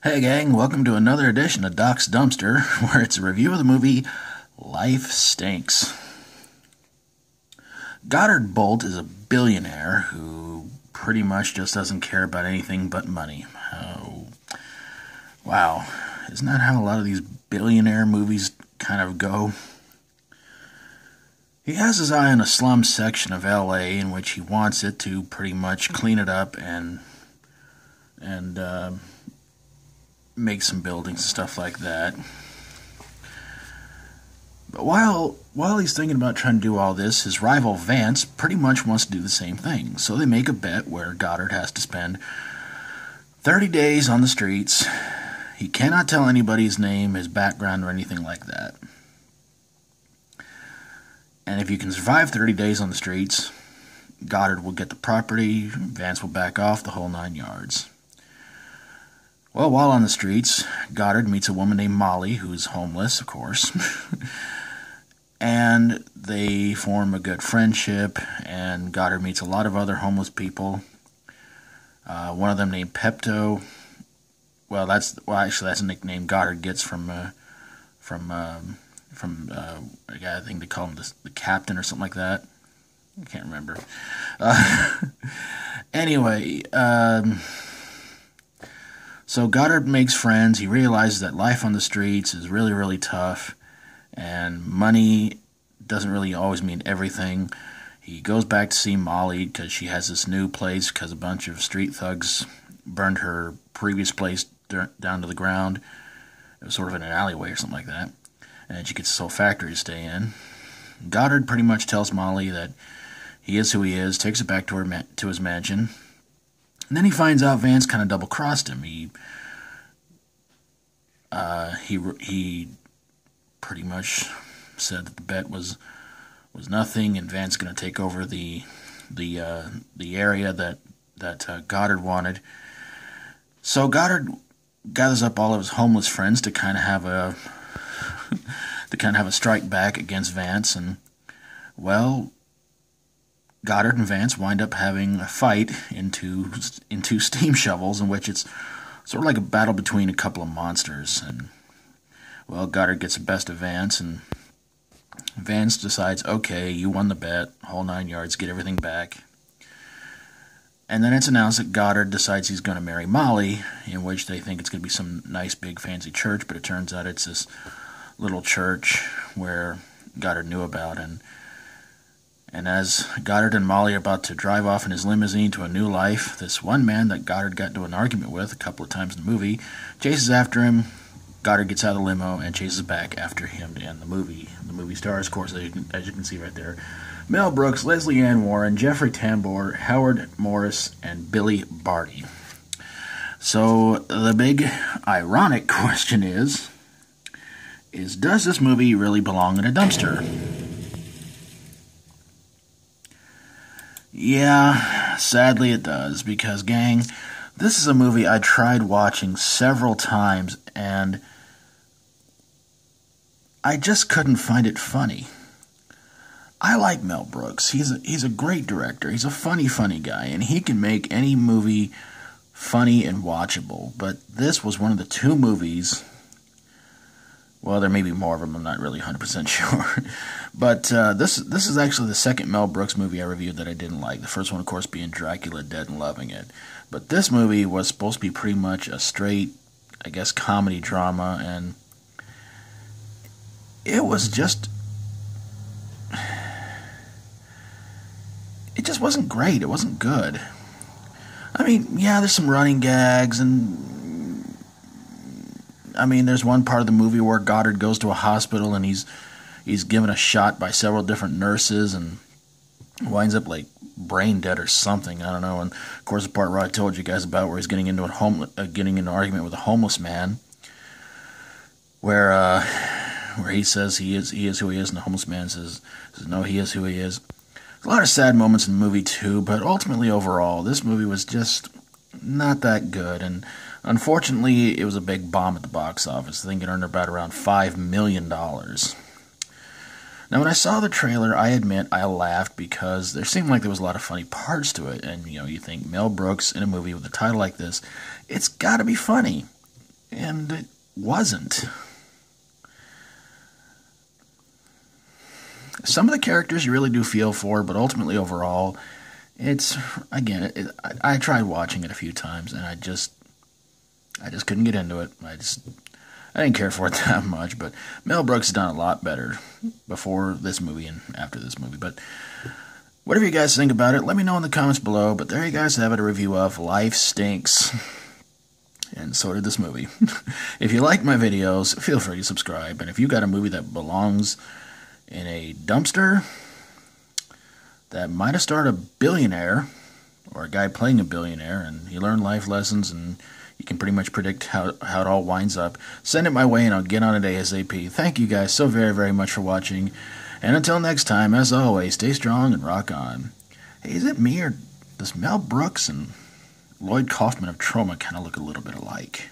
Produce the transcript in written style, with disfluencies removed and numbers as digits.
Hey gang, welcome to another edition of Doc's Dumpster, where it's a review of the movie Life Stinks. Goddard Bolt is a billionaire who pretty much just doesn't care about anything but money. Oh, wow. Isn't that how a lot of these billionaire movies kind of go? He has his eye on a slum section of LA in which he wants it to pretty much clean it up and make some buildings and stuff like that. But while he's thinking about trying to do all this, his rival Vance pretty much wants to do the same thing. So they make a bet where Goddard has to spend 30 days on the streets. He cannot tell anybody his name, his background, or anything like that. And if you can survive 30 days on the streets, Goddard will get the property, Vance will back off, the whole 9 yards. Well, while on the streets, Goddard meets a woman named Molly, who's homeless, of course. And they form a good friendship, and Goddard meets a lot of other homeless people. One of them named Pepto. Actually, that's a nickname Goddard gets from a guy, I think they call him the captain or something like that. I can't remember. Anyway, so Goddard makes friends. He realizes that life on the streets is really, really tough, and money doesn't really always mean everything. He goes back to see Molly because she has this new place because a bunch of street thugs burned her previous place down to the ground. It was sort of in an alleyway or something like that. And she gets this whole factory to stay in. Goddard pretty much tells Molly that he is who he is, takes it back to his mansion. And then he finds out Vance kind of double-crossed him. He pretty much said that the bet was nothing, and Vance going to take over the area that Goddard wanted. So Goddard gathers up all of his homeless friends to kind of have a strike back against Vance, and well, Goddard and Vance wind up having a fight into steam shovels, in which it's sort of like a battle between a couple of monsters. And well, Goddard gets the best of Vance, and Vance decides, okay, you won the bet, whole 9 yards, get everything back. And then it's announced that Goddard decides he's going to marry Molly, in which they think it's going to be some nice big fancy church, but it turns out it's this little church where Goddard knew about. And as Goddard and Molly are about to drive off in his limousine to a new life, this one man that Goddard got into an argument with a couple of times in the movie chases after him. Goddard gets out of the limo and chases back after him to end the movie. The movie stars, of course, as you can see right there, Mel Brooks, Leslie Ann Warren, Jeffrey Tambor, Howard Morris, and Billy Barty. So the big ironic question is does this movie really belong in a dumpster? Yeah, sadly it does, because, gang, this is a movie I tried watching several times, and I just couldn't find it funny. I like Mel Brooks. He's a great director. He's a funny guy, and he can make any movie funny and watchable, but this was one of the two movies. Well, there may be more of them, I'm not really 100% sure. But this is actually the second Mel Brooks movie I reviewed that I didn't like. The first one, of course, being Dracula Dead and Loving It. But this movie was supposed to be pretty much a straight, I guess, comedy drama, and it was just... it just wasn't great. It wasn't good. I mean, yeah, there's some running gags, and I mean, there's one part of the movie where Goddard goes to a hospital and he's given a shot by several different nurses and winds up like brain dead or something. I don't know. And of course, the part where I told you guys about where he's getting into an argument with a homeless man, where he says he is who he is, and the homeless man says no, he is who he is. There's a lot of sad moments in the movie too, but ultimately overall, this movie was just not that good, and unfortunately, it was a big bomb at the box office. I think it earned about around $5 million. Now, when I saw the trailer, I admit I laughed because there seemed like there was a lot of funny parts to it. And, you think Mel Brooks in a movie with a title like this, it's got to be funny. And it wasn't. Some of the characters you really do feel for, but ultimately overall, it's, again, I tried watching it a few times, and I just couldn't get into it. I didn't care for it that much, but Mel Brooks has done a lot better before this movie and after this movie. But whatever you guys think about it, let me know in the comments below. But there you guys have it, a review of Life Stinks. And so did this movie. If you like my videos, feel free to subscribe. And if you got a movie that belongs in a dumpster that might have starred a billionaire, or a guy playing a billionaire, and you learn life lessons and you can pretty much predict how it all winds up, send it my way and I'll get on it ASAP. Thank you guys so very, very much for watching. And until next time, as always, stay strong and rock on. Hey, is it me, or does Mel Brooks and Lloyd Kaufman of Troma kind of look a little bit alike?